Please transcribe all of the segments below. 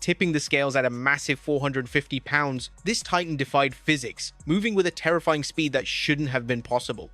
tipping the scales at a massive 450 pounds, this titan defied physics, moving with a terrifying speed that shouldn't have been possible.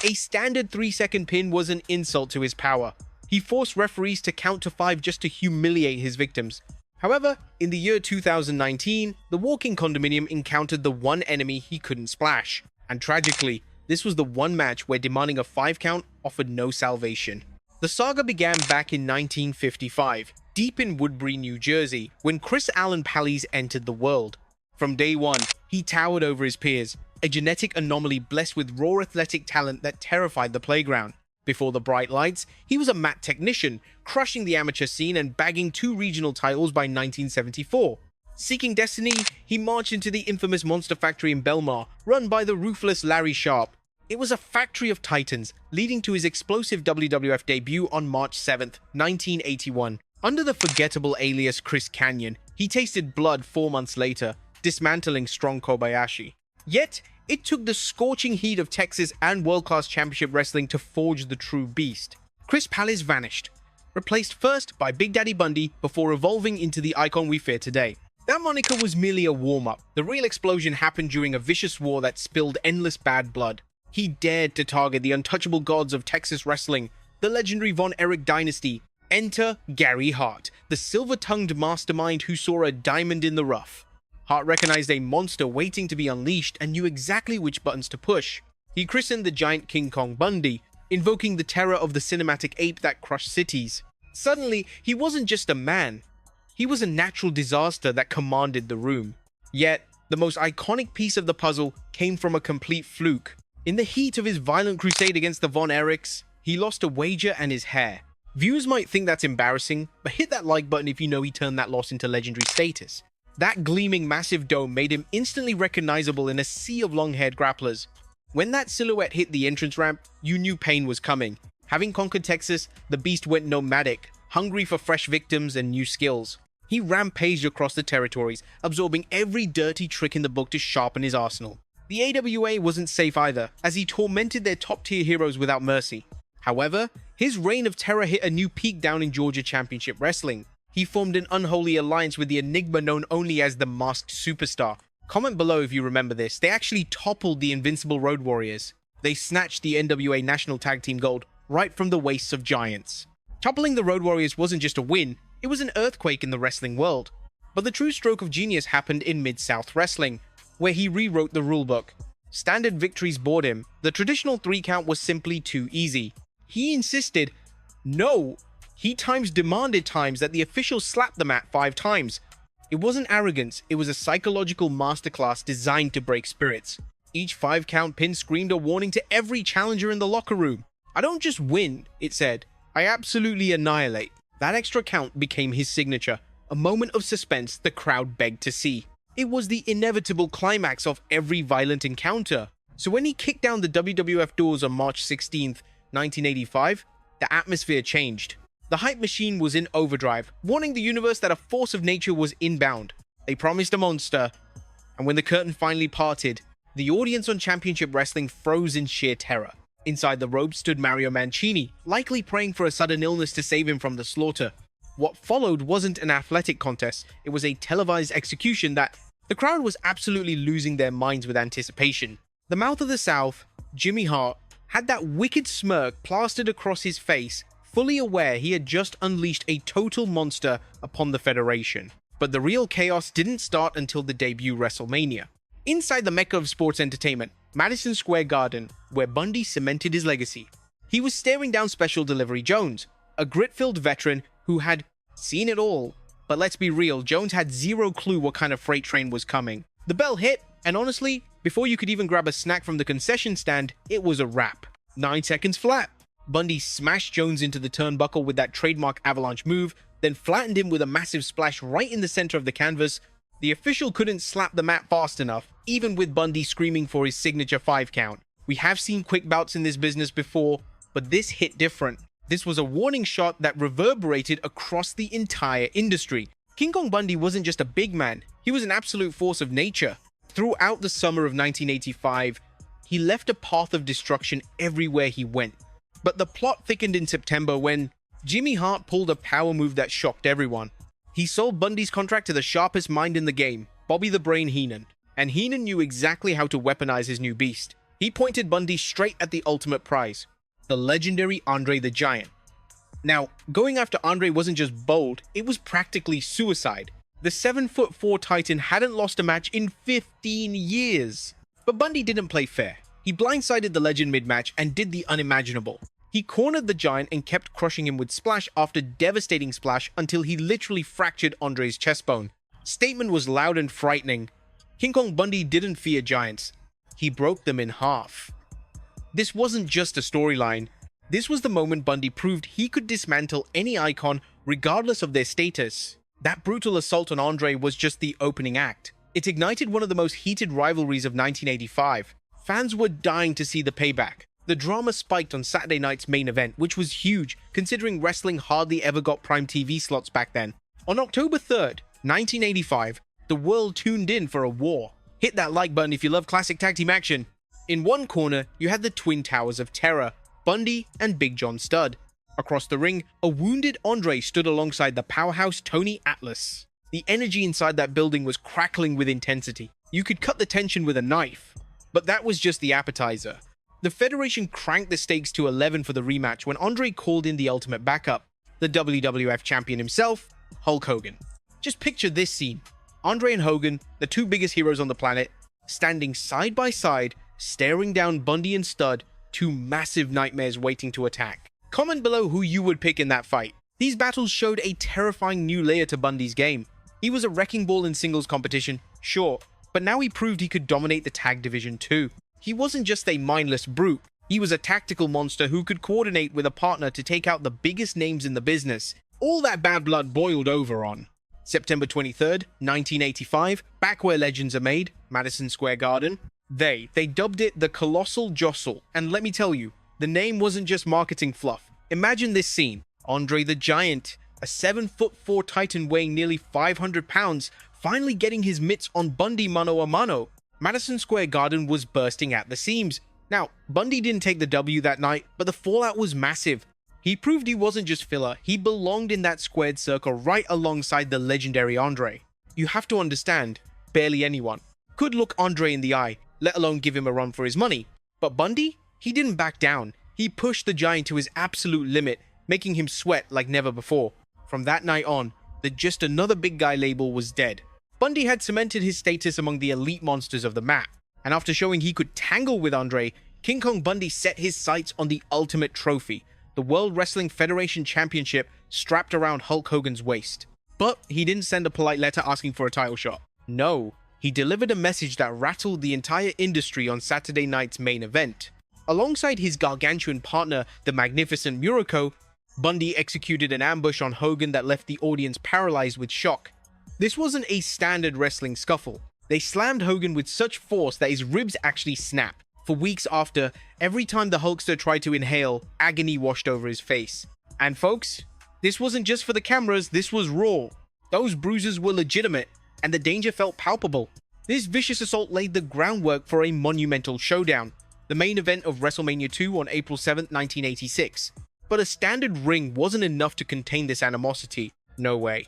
A standard 3-second pin was an insult to his power. He forced referees to count to 5 just to humiliate his victims. However, in the year 2019, the walking condominium encountered the one enemy he couldn't splash. And tragically, this was the one match where demanding a 5 count offered no salvation. The saga began back in 1955, deep in Woodbury, New Jersey, when Chris Allen Pallies entered the world. From day one, he towered over his peers, a genetic anomaly blessed with raw athletic talent that terrified the playground. Before the bright lights, he was a mat technician, crushing the amateur scene and bagging 2 regional titles by 1974. Seeking destiny, he marched into the infamous Monster Factory in Belmar, run by the ruthless Larry Sharp. It was a factory of titans, leading to his explosive WWF debut on March 7th, 1981. Under the forgettable alias Chris Canyon, he tasted blood 4 months later, dismantling strong Kobayashi. Yet, it took the scorching heat of Texas and world-class championship wrestling to forge the true beast. Chris Pallies vanished, replaced first by Big Daddy Bundy before evolving into the icon we fear today. That moniker was merely a warm-up. The real explosion happened during a vicious war that spilled endless bad blood. He dared to target the untouchable gods of Texas wrestling, the legendary Von Erich dynasty. Enter Gary Hart, the silver-tongued mastermind who saw a diamond in the rough. Hart recognized a monster waiting to be unleashed and knew exactly which buttons to push. He christened the giant King Kong Bundy, invoking the terror of the cinematic ape that crushed cities. Suddenly, he wasn't just a man. He was a natural disaster that commanded the room. Yet, the most iconic piece of the puzzle came from a complete fluke. In the heat of his violent crusade against the Von Erichs, he lost a wager and his hair. Viewers might think that's embarrassing, but hit that like button if you know he turned that loss into legendary status. That gleaming massive dome made him instantly recognizable in a sea of long-haired grapplers. When that silhouette hit the entrance ramp, you knew pain was coming. Having conquered Texas, the beast went nomadic, hungry for fresh victims and new skills. He rampaged across the territories, absorbing every dirty trick in the book to sharpen his arsenal. The AWA wasn't safe either, as he tormented their top-tier heroes without mercy. However, his reign of terror hit a new peak down in Georgia Championship Wrestling. He formed an unholy alliance with the enigma known only as the Masked Superstar. Comment below if you remember this. They actually toppled the Invincible Road Warriors. They snatched the NWA National Tag Team Gold right from the waists of giants. Toppling the Road Warriors wasn't just a win, it was an earthquake in the wrestling world. But the true stroke of genius happened in Mid-South Wrestling, where he rewrote the rulebook. Standard victories bored him. The traditional 3 count was simply too easy. He insisted, no, he times demanded times that the officials slap the mat 5 times. It wasn't arrogance, it was a psychological masterclass designed to break spirits. Each 5 count pin screamed a warning to every challenger in the locker room. I don't just win, it said, I absolutely annihilate. That extra count became his signature, a moment of suspense the crowd begged to see. It was the inevitable climax of every violent encounter. So when he kicked down the WWF doors on March 16th, 1985, the atmosphere changed. The hype machine was in overdrive, warning the universe that a force of nature was inbound. They promised a monster, and when the curtain finally parted, the audience on Championship Wrestling froze in sheer terror. Inside the ropes stood Mario Mancini, likely praying for a sudden illness to save him from the slaughter. What followed wasn't an athletic contest, it was a televised execution that the crowd was absolutely losing their minds with anticipation. The mouth of the South, Jimmy Hart, had that wicked smirk plastered across his face, fully aware he had just unleashed a total monster upon the Federation. But the real chaos didn't start until the debut WrestleMania. Inside the mecca of sports entertainment, Madison Square Garden, where Bundy cemented his legacy. He was staring down Special Delivery Jones, a grit-filled veteran who had seen it all. But let's be real, Jones had zero clue what kind of freight train was coming. The bell hit, and honestly, before you could even grab a snack from the concession stand, it was a wrap. 9 seconds flat. Bundy smashed Jones into the turnbuckle with that trademark avalanche move, then flattened him with a massive splash right in the center of the canvas. The official couldn't slap the mat fast enough, even with Bundy screaming for his signature 5 count. We have seen quick bouts in this business before, but this hit different. This was a warning shot that reverberated across the entire industry. King Kong Bundy wasn't just a big man, he was an absolute force of nature. Throughout the summer of 1985, he left a path of destruction everywhere he went. But the plot thickened in September when Jimmy Hart pulled a power move that shocked everyone. He sold Bundy's contract to the sharpest mind in the game, Bobby the Brain Heenan. And Heenan knew exactly how to weaponize his new beast. He pointed Bundy straight at the ultimate prize, the legendary Andre the Giant. Now, going after Andre wasn't just bold, it was practically suicide. The 7'4" Titan hadn't lost a match in 15 years. But Bundy didn't play fair. He blindsided the legend mid-match and did the unimaginable. He cornered the Giant and kept crushing him with splash after devastating splash until he literally fractured Andre's chest bone. Statement was loud and frightening. King Kong Bundy didn't fear giants. He broke them in half. This wasn't just a storyline. This was the moment Bundy proved he could dismantle any icon regardless of their status. That brutal assault on Andre was just the opening act. It ignited one of the most heated rivalries of 1985. Fans were dying to see the payback. The drama spiked on Saturday night's main event, which was huge considering wrestling hardly ever got prime TV slots back then. On October 3rd, 1985, the world tuned in for a war. Hit that like button if you love classic tag team action. In one corner, you had the Twin Towers of Terror, Bundy and Big John Studd. Across the ring, a wounded Andre stood alongside the powerhouse Tony Atlas. The energy inside that building was crackling with intensity. You could cut the tension with a knife. But that was just the appetizer. The Federation cranked the stakes to 11 for the rematch when Andre called in the ultimate backup, the WWF champion himself, Hulk Hogan. Just picture this scene. Andre and Hogan, the two biggest heroes on the planet, standing side by side, staring down Bundy and Studd, two massive nightmares waiting to attack. Comment below who you would pick in that fight. These battles showed a terrifying new layer to Bundy's game. He was a wrecking ball in singles competition, sure, but now he proved he could dominate the tag division too. He wasn't just a mindless brute, he was a tactical monster who could coordinate with a partner to take out the biggest names in the business. All that bad blood boiled over on September 23rd, 1985, back where legends are made, Madison Square Garden. They dubbed it the Colossal Jostle, and let me tell you, the name wasn't just marketing fluff. Imagine this scene. Andre the Giant, a 7'4" Titan weighing nearly 500 pounds, finally getting his mitts on Bundy mano a mano. Madison Square Garden was bursting at the seams. Now, Bundy didn't take the W that night, but the fallout was massive. He proved he wasn't just filler, he belonged in that squared circle right alongside the legendary Andre. You have to understand, barely anyone could look Andre in the eye, let alone give him a run for his money. But Bundy? He didn't back down. He pushed the Giant to his absolute limit, making him sweat like never before. From that night on, the just another big guy label was dead. Bundy had cemented his status among the elite monsters of the mat, and after showing he could tangle with Andre, King Kong Bundy set his sights on the ultimate trophy, the World Wrestling Federation Championship strapped around Hulk Hogan's waist. But he didn't send a polite letter asking for a title shot. No, he delivered a message that rattled the entire industry on Saturday night's main event. Alongside his gargantuan partner, the magnificent Muraco, Bundy executed an ambush on Hogan that left the audience paralyzed with shock. This wasn't a standard wrestling scuffle. They slammed Hogan with such force that his ribs actually snapped. For weeks after, every time the Hulkster tried to inhale, agony washed over his face. And folks, this wasn't just for the cameras, this was raw. Those bruises were legitimate, and the danger felt palpable. This vicious assault laid the groundwork for a monumental showdown, the main event of WrestleMania 2 on April 7, 1986. But a standard ring wasn't enough to contain this animosity. No way.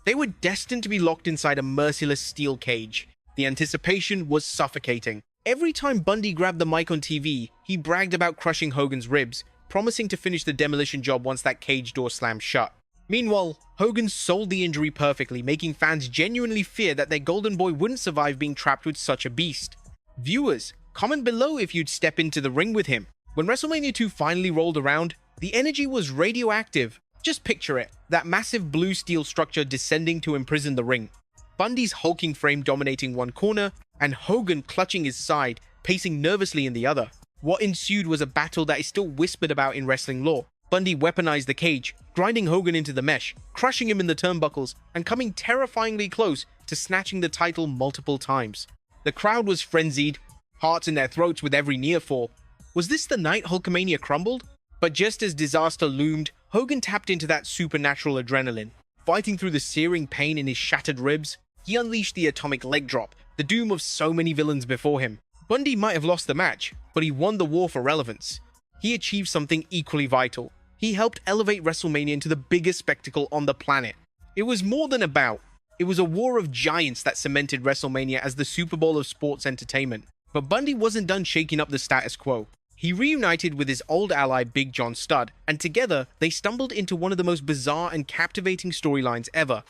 They were destined to be locked inside a merciless steel cage. The anticipation was suffocating. Every time Bundy grabbed the mic on TV, he bragged about crushing Hogan's ribs, promising to finish the demolition job once that cage door slammed shut. Meanwhile, Hogan sold the injury perfectly, making fans genuinely fear that their golden boy wouldn't survive being trapped with such a beast. Viewers, comment below if you'd step into the ring with him. When WrestleMania 2 finally rolled around, the energy was radioactive. Just picture it, that massive blue steel structure descending to imprison the ring. Bundy's hulking frame dominating one corner, and Hogan clutching his side, pacing nervously in the other. What ensued was a battle that is still whispered about in wrestling lore. Bundy weaponized the cage, grinding Hogan into the mesh, crushing him in the turnbuckles, and coming terrifyingly close to snatching the title multiple times. The crowd was frenzied, hearts in their throats with every near fall. Was this the night Hulkamania crumbled? But just as disaster loomed, Hogan tapped into that supernatural adrenaline. Fighting through the searing pain in his shattered ribs, he unleashed the atomic leg drop, the doom of so many villains before him. Bundy might have lost the match, but he won the war for relevance. He achieved something equally vital. He helped elevate WrestleMania into the biggest spectacle on the planet. It was more than a bout. It was a war of giants that cemented WrestleMania as the Super Bowl of sports entertainment. But Bundy wasn't done shaking up the status quo. He reunited with his old ally Big John Studd, and together they stumbled into one of the most bizarre and captivating storylines ever.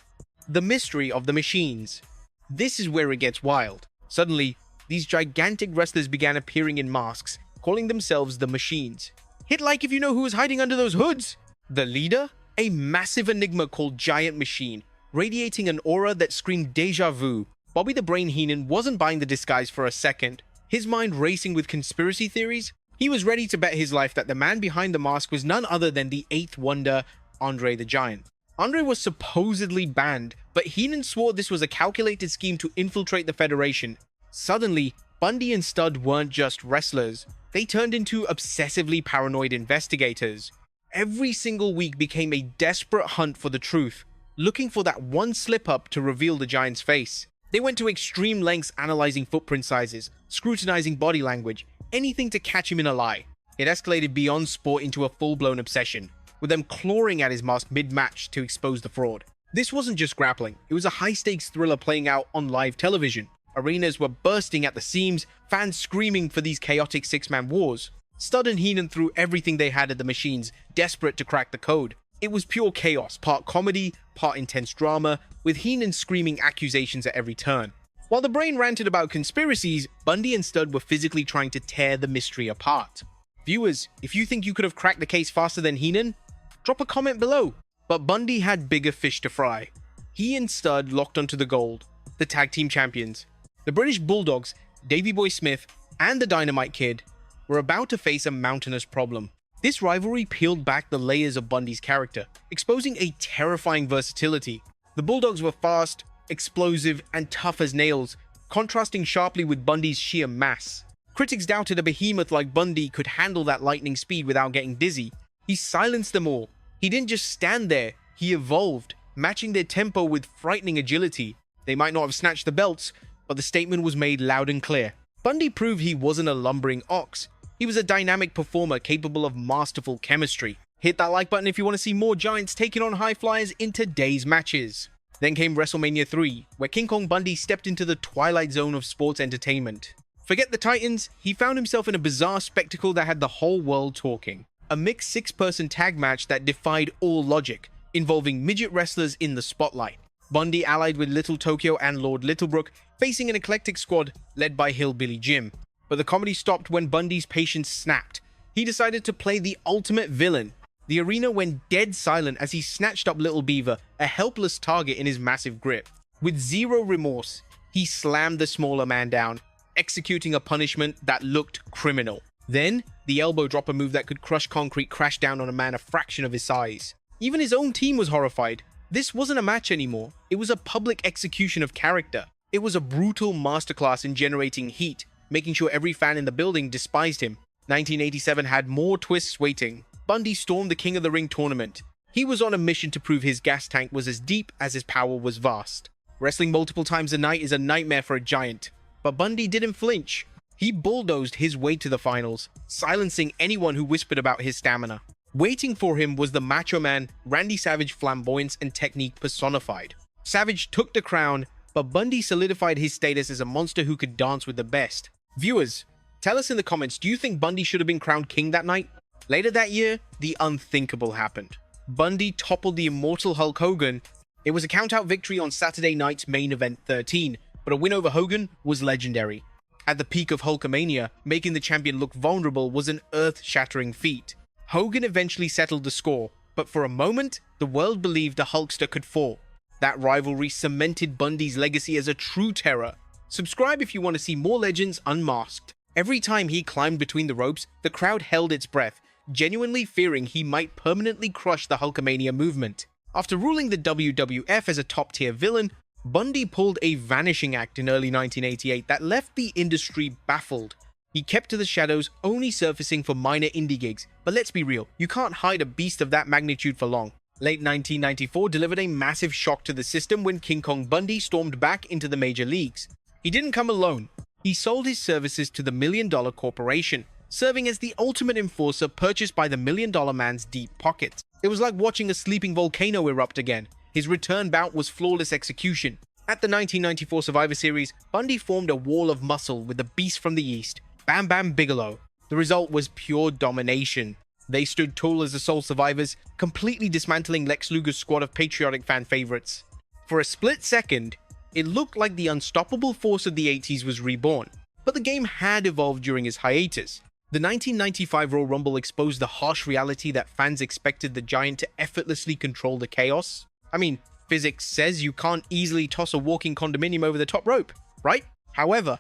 The mystery of the machines. This is where it gets wild. Suddenly, these gigantic wrestlers began appearing in masks, calling themselves the Machines. Hit like if you know who was hiding under those hoods. The leader? A massive enigma called Giant Machine, radiating an aura that screamed deja vu. Bobby the Brain Heenan wasn't buying the disguise for a second. His mind racing with conspiracy theories. He was ready to bet his life that the man behind the mask was none other than the Eighth Wonder, Andre the Giant. Andre was supposedly banned, but Heenan swore this was a calculated scheme to infiltrate the Federation. Suddenly, Bundy and Studd weren't just wrestlers. They turned into obsessively paranoid investigators. Every single week became a desperate hunt for the truth, looking for that one slip-up to reveal the Giant's face. They went to extreme lengths analyzing footprint sizes, scrutinizing body language, anything to catch him in a lie. It escalated beyond sport into a full-blown obsession, with them clawing at his mask mid-match to expose the fraud. This wasn't just grappling, it was a high-stakes thriller playing out on live television. Arenas were bursting at the seams, fans screaming for these chaotic six-man wars. Studd and Heenan threw everything they had at the Machines, desperate to crack the code. It was pure chaos, part comedy, part intense drama, with Heenan screaming accusations at every turn. While the Brain ranted about conspiracies, Bundy and Studd were physically trying to tear the mystery apart. Viewers, if you think you could have cracked the case faster than Heenan, drop a comment below. But Bundy had bigger fish to fry. He and Studd locked onto the gold, the tag team champions. The British Bulldogs, Davey Boy Smith, and the Dynamite Kid were about to face a mountainous problem. This rivalry peeled back the layers of Bundy's character, exposing a terrifying versatility. The Bulldogs were fast, explosive, and tough as nails, contrasting sharply with Bundy's sheer mass. Critics doubted a behemoth like Bundy could handle that lightning speed without getting dizzy. He silenced them all. He didn't just stand there, he evolved, matching their tempo with frightening agility. They might not have snatched the belts, but the statement was made loud and clear. Bundy proved he wasn't a lumbering ox. He was a dynamic performer capable of masterful chemistry. Hit that like button if you want to see more giants taking on high flyers in today's matches. Then came WrestleMania 3, where King Kong Bundy stepped into the twilight zone of sports entertainment. Forget the Titans, he found himself in a bizarre spectacle that had the whole world talking. A mixed six-person tag match that defied all logic, involving midget wrestlers in the spotlight. Bundy allied with Little Tokyo and Lord Littlebrook, facing an eclectic squad led by Hillbilly Jim. But the comedy stopped when Bundy's patience snapped. He decided to play the ultimate villain. The arena went dead silent as he snatched up Little Beaver, a helpless target in his massive grip. With zero remorse, he slammed the smaller man down, executing a punishment that looked criminal. Then, the elbow dropper move that could crush concrete crashed down on a man a fraction of his size. Even his own team was horrified. This wasn't a match anymore, it was a public execution of character. It was a brutal masterclass in generating heat, making sure every fan in the building despised him. 1987 had more twists waiting. Bundy stormed the King of the Ring tournament. He was on a mission to prove his gas tank was as deep as his power was vast. Wrestling multiple times a night is a nightmare for a giant, but Bundy didn't flinch. He bulldozed his way to the finals, silencing anyone who whispered about his stamina. Waiting for him was the Macho Man, Randy Savage flamboyance and technique personified. Savage took the crown, but Bundy solidified his status as a monster who could dance with the best. Viewers, tell us in the comments, do you think Bundy should have been crowned king that night? Later that year, the unthinkable happened. Bundy toppled the immortal Hulk Hogan. It was a count-out victory on Saturday night's main event 13, but a win over Hogan was legendary. At the peak of Hulkamania, making the champion look vulnerable was an earth-shattering feat. Hogan eventually settled the score, but for a moment, the world believed the Hulkster could fall. That rivalry cemented Bundy's legacy as a true terror. Subscribe if you want to see more legends unmasked. Every time he climbed between the ropes, the crowd held its breath, genuinely fearing he might permanently crush the Hulkamania movement. After ruling the WWF as a top-tier villain, Bundy pulled a vanishing act in early 1988 that left the industry baffled. He kept to the shadows, only surfacing for minor indie gigs, but let's be real, you can't hide a beast of that magnitude for long. Late 1994 delivered a massive shock to the system when King Kong Bundy stormed back into the major leagues. He didn't come alone. He sold his services to the Million Dollar Corporation, serving as the ultimate enforcer purchased by the Million Dollar Man's deep pockets. It was like watching a sleeping volcano erupt again. His return bout was flawless execution. At the 1994 Survivor Series, Bundy formed a wall of muscle with the Beast from the East, Bam Bam Bigelow. The result was pure domination. They stood tall as the sole survivors, completely dismantling Lex Luger's squad of patriotic fan favorites. For a split second, it looked like the unstoppable force of the 80s was reborn, but the game had evolved during his hiatus. The 1995 Royal Rumble exposed the harsh reality that fans expected the Giant to effortlessly control the chaos. I mean, physics says you can't easily toss a walking condominium over the top rope, right? However,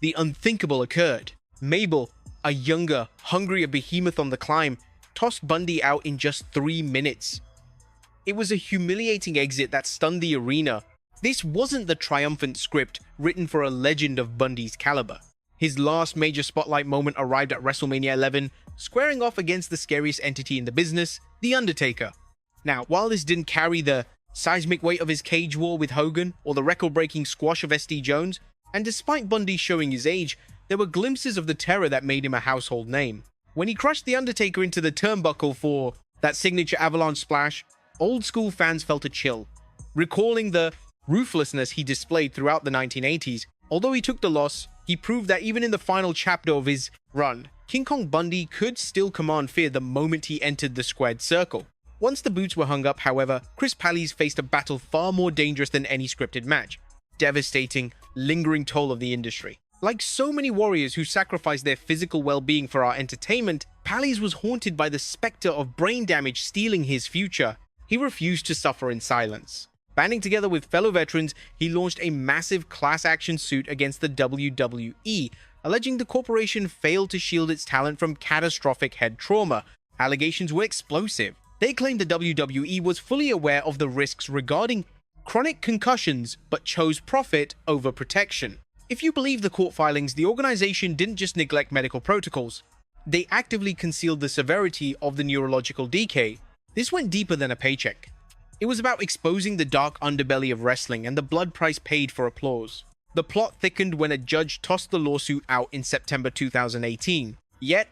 the unthinkable occurred. Mabel, a younger, hungrier behemoth on the climb, tossed Bundy out in just 3 minutes. It was a humiliating exit that stunned the arena. This wasn't the triumphant script written for a legend of Bundy's caliber. His last major spotlight moment arrived at WrestleMania 11, squaring off against the scariest entity in the business, The Undertaker. Now, while this didn't carry the seismic weight of his cage war with Hogan or the record-breaking squash of SD Jones, and despite Bundy showing his age, there were glimpses of the terror that made him a household name. When he crushed The Undertaker into the turnbuckle for that signature avalanche splash, old-school fans felt a chill, recalling the ruthlessness he displayed throughout the 1980s. Although he took the loss, he proved that even in the final chapter of his run, King Kong Bundy could still command fear the moment he entered the squared circle. Once the boots were hung up, however, Chris Pallies faced a battle far more dangerous than any scripted match. Devastating, lingering toll of the industry. Like so many warriors who sacrificed their physical well-being for our entertainment, Pallies was haunted by the specter of brain damage stealing his future. He refused to suffer in silence. Banding together with fellow veterans, he launched a massive class action suit against the WWE, alleging the corporation failed to shield its talent from catastrophic head trauma. Allegations were explosive. They claimed the WWE was fully aware of the risks regarding chronic concussions, but chose profit over protection. If you believe the court filings, the organization didn't just neglect medical protocols. They actively concealed the severity of the neurological decay. This went deeper than a paycheck. It was about exposing the dark underbelly of wrestling and the blood price paid for applause. The plot thickened when a judge tossed the lawsuit out in September 2018. Yet,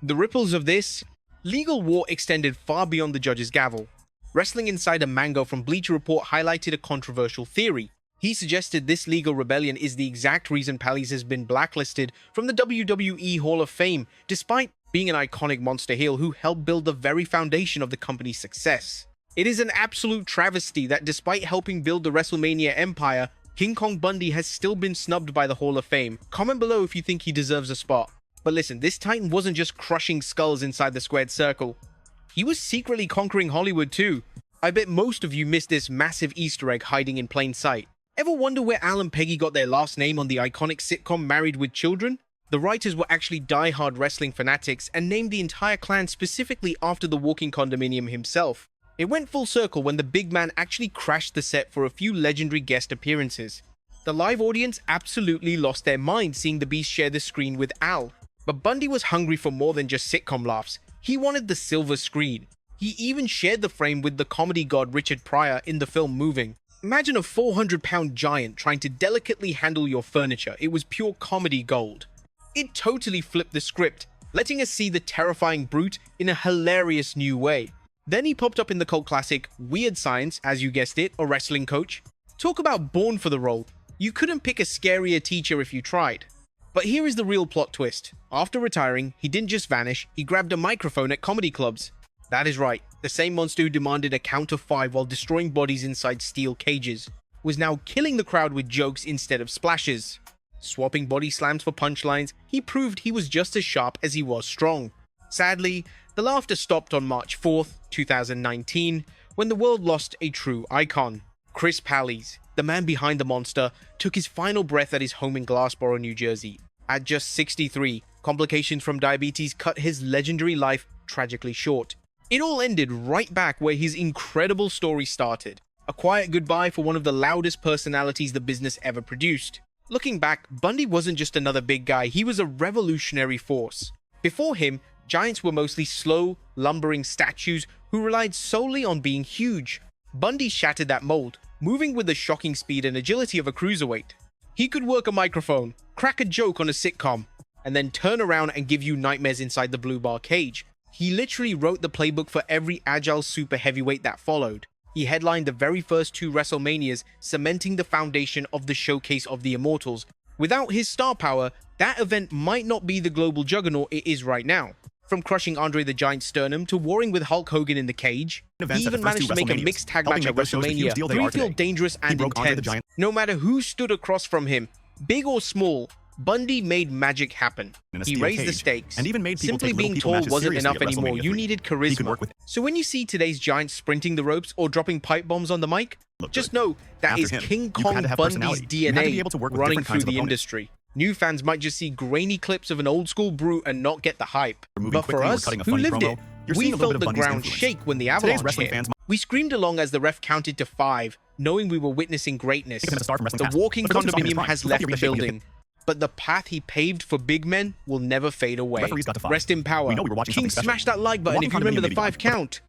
the ripples of this legal war extended far beyond the judge's gavel. Wrestling insider Mango from Bleacher Report highlighted a controversial theory. He suggested this legal rebellion is the exact reason Pallies has been blacklisted from the WWE Hall of Fame, despite being an iconic monster heel who helped build the very foundation of the company's success. It is an absolute travesty that despite helping build the WrestleMania empire, King Kong Bundy has still been snubbed by the Hall of Fame. Comment below if you think he deserves a spot. But listen, this Titan wasn't just crushing skulls inside the squared circle. He was secretly conquering Hollywood too. I bet most of you missed this massive Easter egg hiding in plain sight. Ever wonder where Al and Peggy got their last name on the iconic sitcom Married with Children? The writers were actually die-hard wrestling fanatics and named the entire clan specifically after the walking condominium himself. It went full circle when the big man actually crashed the set for a few legendary guest appearances. The live audience absolutely lost their mind seeing the Beast share the screen with Al. But Bundy was hungry for more than just sitcom laughs. He wanted the silver screen. He even shared the frame with the comedy god Richard Pryor in the film Moving. Imagine a 400-pound giant trying to delicately handle your furniture. It was pure comedy gold. It totally flipped the script, letting us see the terrifying brute in a hilarious new way. Then he popped up in the cult classic Weird Science, as you guessed it, a wrestling coach. Talk about born for the role. You couldn't pick a scarier teacher if you tried. But here is the real plot twist. After retiring, he didn't just vanish, he grabbed a microphone at comedy clubs. That is right, the same monster who demanded a count of 5 while destroying bodies inside steel cages was now killing the crowd with jokes instead of splashes. Swapping body slams for punchlines, he proved he was just as sharp as he was strong. Sadly, the laughter stopped on March 4th, 2019, when the world lost a true icon. Chris Pallies, the man behind the monster, took his final breath at his home in Glassboro, New Jersey. At just 63, complications from diabetes cut his legendary life tragically short. It all ended right back where his incredible story started. A quiet goodbye for one of the loudest personalities the business ever produced. Looking back, Bundy wasn't just another big guy, he was a revolutionary force. Before him, giants were mostly slow, lumbering statues who relied solely on being huge. Bundy shattered that mold, moving with the shocking speed and agility of a cruiserweight. He could work a microphone, crack a joke on a sitcom, and then turn around and give you nightmares inside the blue bar cage. He literally wrote the playbook for every agile super heavyweight that followed. He headlined the very first 2 WrestleManias, cementing the foundation of the Showcase of the Immortals. Without his star power, that event might not be the global juggernaut it is right now. From crushing Andre the Giant's sternum to warring with Hulk Hogan in the cage, he even managed to make a mixed tag match at WrestleMania 3 feel dangerous and intense. No matter who stood across from him, big or small, Bundy made magic happen. He raised the stakes. Simply being tall wasn't enough anymore, you needed charisma. So when you see today's giants sprinting the ropes or dropping pipe bombs on the mic, just know that is King Kong Bundy's DNA running through the industry. New fans might just see grainy clips of an old-school brute and not get the hype. But for us, who lived it, we felt the ground shake when the avalanche hit. We screamed along as the ref counted to 5, knowing we were witnessing greatness. The walking condominium has left the building, but the path he paved for big men will never fade away. Rest in power. King, smash that like button if you remember the 5 count.